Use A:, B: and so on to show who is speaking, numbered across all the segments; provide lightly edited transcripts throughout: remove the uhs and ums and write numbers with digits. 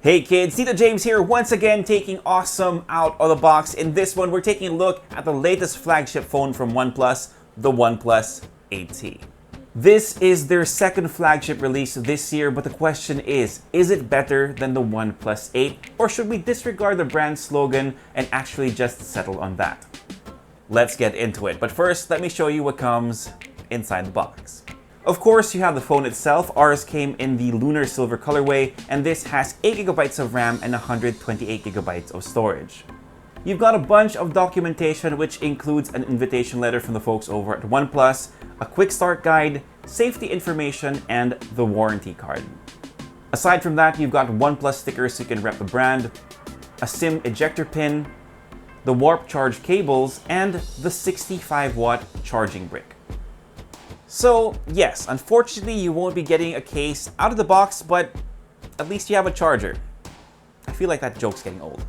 A: Hey kids, Tito James here once again taking awesome out of the box. In this one, we're taking a look at the latest flagship phone from OnePlus, the OnePlus 8T. This is their second flagship release this year, but the question is it better than the OnePlus 8? Or should we disregard the brand slogan and actually just settle on that? Let's get into it, but first let me show you what comes inside the box. Of course, you have the phone itself. Ours came in the lunar silver colorway, and this has 8GB of RAM and 128GB of storage. You've got a bunch of documentation, which includes an invitation letter from the folks over at OnePlus, a quick start guide, safety information, and the warranty card. Aside from that, you've got OnePlus stickers so you can rep the brand, a SIM ejector pin, the warp charge cables, and the 65-watt charging brick. So yes, unfortunately you won't be getting a case out of the box, but at least you have a charger. I feel like that joke's getting old.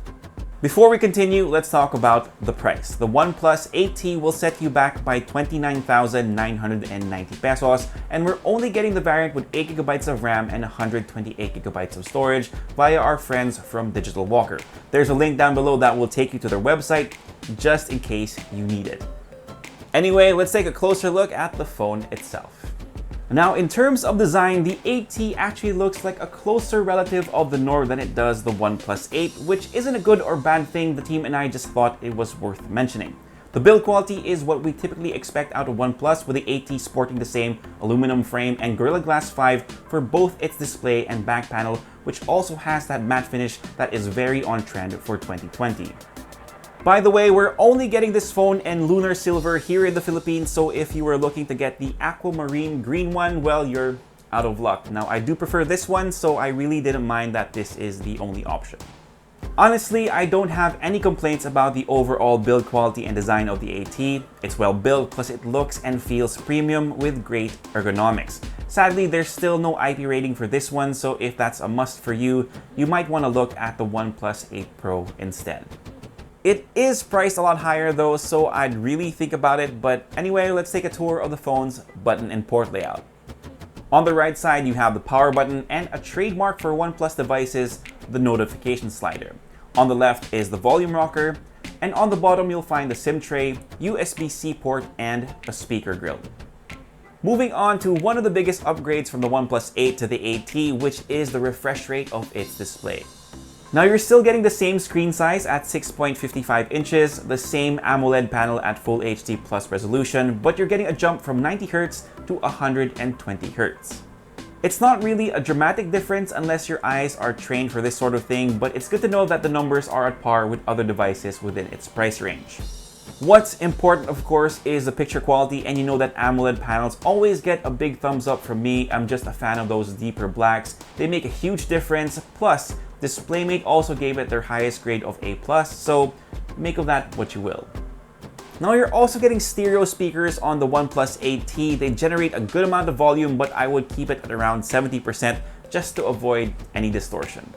A: Before we continue, let's talk about the price. The OnePlus 8T will set you back by 29,990 pesos, and we're only getting the variant with 8GB of RAM and 128GB of storage via our friends from Digital Walker. There's a link down below that will take you to their website, just in case you need it. Anyway, let's take a closer look at the phone itself. Now, in terms of design, the 8T actually looks like a closer relative of the Nord than it does the OnePlus 8, which isn't a good or bad thing. The team and I just thought it was worth mentioning. The build quality is what we typically expect out of OnePlus, with the 8T sporting the same aluminum frame and Gorilla Glass 5 for both its display and back panel, which also has that matte finish that is very on trend for 2020. By the way, we're only getting this phone in lunar silver here in the Philippines, so if you were looking to get the aquamarine green one, well, you're out of luck. Now, I do prefer this one, so I really didn't mind that this is the only option. Honestly, I don't have any complaints about the overall build quality and design of the 8T. It's well built, plus it looks and feels premium with great ergonomics. Sadly, there's still no IP rating for this one, so if that's a must for you, you might want to look at the OnePlus 8 Pro instead. It is priced a lot higher though, so I'd really think about it, but anyway, let's take a tour of the phone's button and port layout. On the right side, you have the power button and a trademark for OnePlus devices, the notification slider. On the left is the volume rocker, and on the bottom you'll find the SIM tray, USB-C port, and a speaker grill. Moving on to one of the biggest upgrades from the OnePlus 8 to the 8T, which is the refresh rate of its display. Now you're still getting the same screen size at 6.55 inches, the same AMOLED panel at Full HD Plus resolution, but you're getting a jump from 90Hz to 120Hz. It's not really a dramatic difference unless your eyes are trained for this sort of thing, but it's good to know that the numbers are at par with other devices within its price range. What's important, of course, is the picture quality, and you know that AMOLED panels always get a big thumbs up from me. I'm just a fan of those deeper blacks. They make a huge difference, plus DisplayMate also gave it their highest grade of A+, so make of that what you will. Now you're also getting stereo speakers on the OnePlus 8T. They generate a good amount of volume, but I would keep it at around 70% just to avoid any distortion.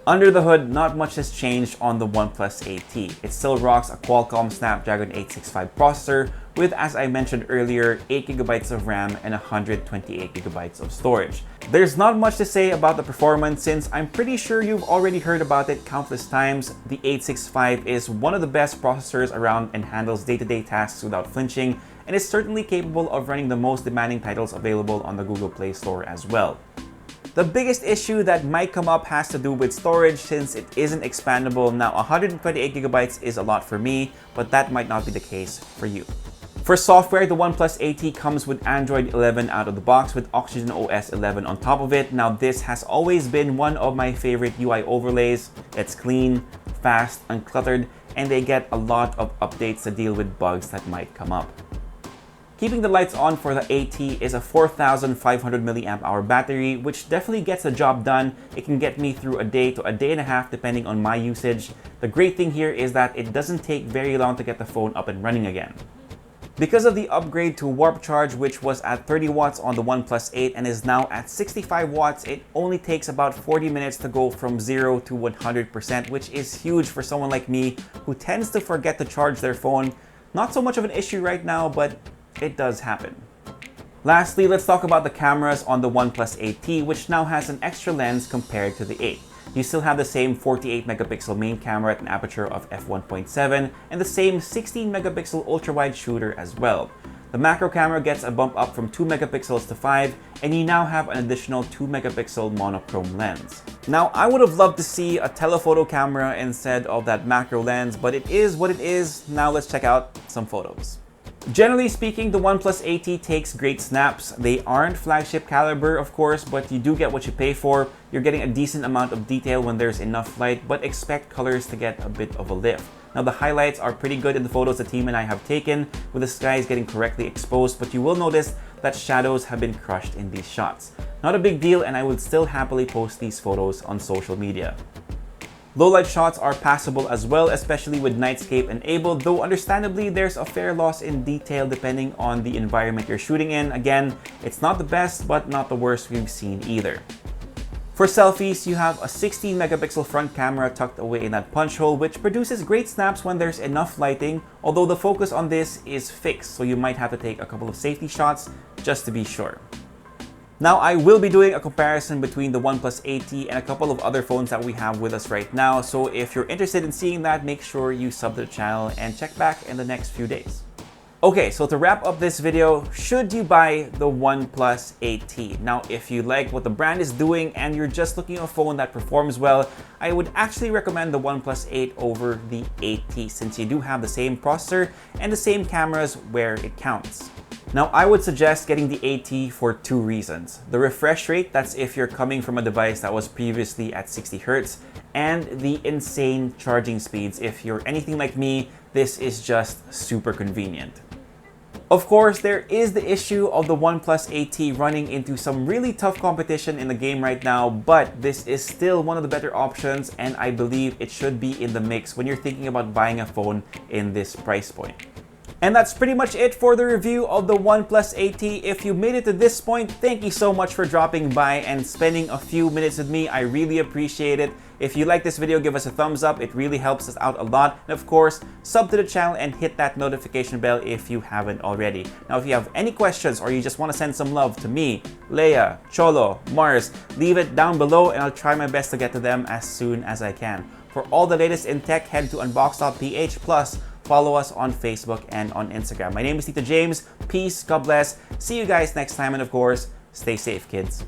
A: Under the hood, not much has changed on the OnePlus 8T. It still rocks a Qualcomm Snapdragon 865 processor with, as I mentioned earlier, 8GB of RAM and 128GB of storage. There's not much to say about the performance since I'm pretty sure you've already heard about it countless times. The 865 is one of the best processors around and handles day-to-day tasks without flinching, and is certainly capable of running the most demanding titles available on the Google Play Store as well. The biggest issue that might come up has to do with storage since it isn't expandable. Now 128GB is a lot for me, but that might not be the case for you. For software, the OnePlus 8T comes with Android 11 out of the box with Oxygen OS 11 on top of it. Now this has always been one of my favorite UI overlays. It's clean, fast, uncluttered, and they get a lot of updates to deal with bugs that might come up. Keeping the lights on for the 8T is a 4,500 mAh battery, which definitely gets the job done. It can get me through a day to a day and a half depending on my usage. The great thing here is that it doesn't take very long to get the phone up and running again. Because of the upgrade to warp charge, which was at 30 watts on the OnePlus 8 and is now at 65 watts, it only takes about 40 minutes to go from 0 to 100%, which is huge for someone like me who tends to forget to charge their phone. Not so much of an issue right now, but it does happen. Lastly, let's talk about the cameras on the OnePlus 8T, which now has an extra lens compared to the 8. You still have the same 48 megapixel main camera at an aperture of f1.7 and the same 16 megapixel ultra-wide shooter as well. The macro camera gets a bump up from 2 megapixels to 5, and you now have an additional 2 megapixel monochrome lens. Now, I would have loved to see a telephoto camera instead of that macro lens, but it is what it is. Now let's check out some photos. Generally speaking, the OnePlus 8T takes great snaps. They aren't flagship caliber, of course, but you do get what you pay for. You're getting a decent amount of detail when there's enough light, but expect colors to get a bit of a lift. Now, the highlights are pretty good in the photos the team and I have taken, with the skies getting correctly exposed, but you will notice that shadows have been crushed in these shots. Not a big deal, and I would still happily post these photos on social media. Low light shots are passable as well, especially with nightscape enabled, though understandably there's a fair loss in detail depending on the environment you're shooting in. Again, it's not the best, but not the worst we've seen either. For selfies, you have a 16 megapixel front camera tucked away in that punch hole, which produces great snaps when there's enough lighting, although the focus on this is fixed, so you might have to take a couple of safety shots just to be sure. Now, I will be doing a comparison between the OnePlus 8T and a couple of other phones that we have with us right now, so if you're interested in seeing that, make sure you sub to the channel and check back in the next few days. Okay, so to wrap up this video, should you buy the OnePlus 8T? Now, if you like what the brand is doing and you're just looking at a phone that performs well, I would actually recommend the OnePlus 8 over the 8T, since you do have the same processor and the same cameras where it counts. Now, I would suggest getting the 8T for two reasons. The refresh rate, that's if you're coming from a device that was previously at 60 Hz, and the insane charging speeds. If you're anything like me, this is just super convenient. Of course, there is the issue of the OnePlus 8T running into some really tough competition in the game right now, but this is still one of the better options, and I believe it should be in the mix when you're thinking about buying a phone in this price point. And that's pretty much it for the review of the OnePlus 8T. If you made it to this point, thank you so much for dropping by and spending a few minutes with me. I really appreciate it. If you like this video, give us a thumbs up. It really helps us out a lot. And of course, sub to the channel and hit that notification bell if you haven't already. Now, if you have any questions or you just want to send some love to me, Leia, Cholo, Mars, leave it down below and I'll try my best to get to them as soon as I can. For all the latest in tech, head to unbox.ph, plus follow us on Facebook and on Instagram. My name is Tito James. Peace, God bless. See you guys next time, and of course, stay safe, kids.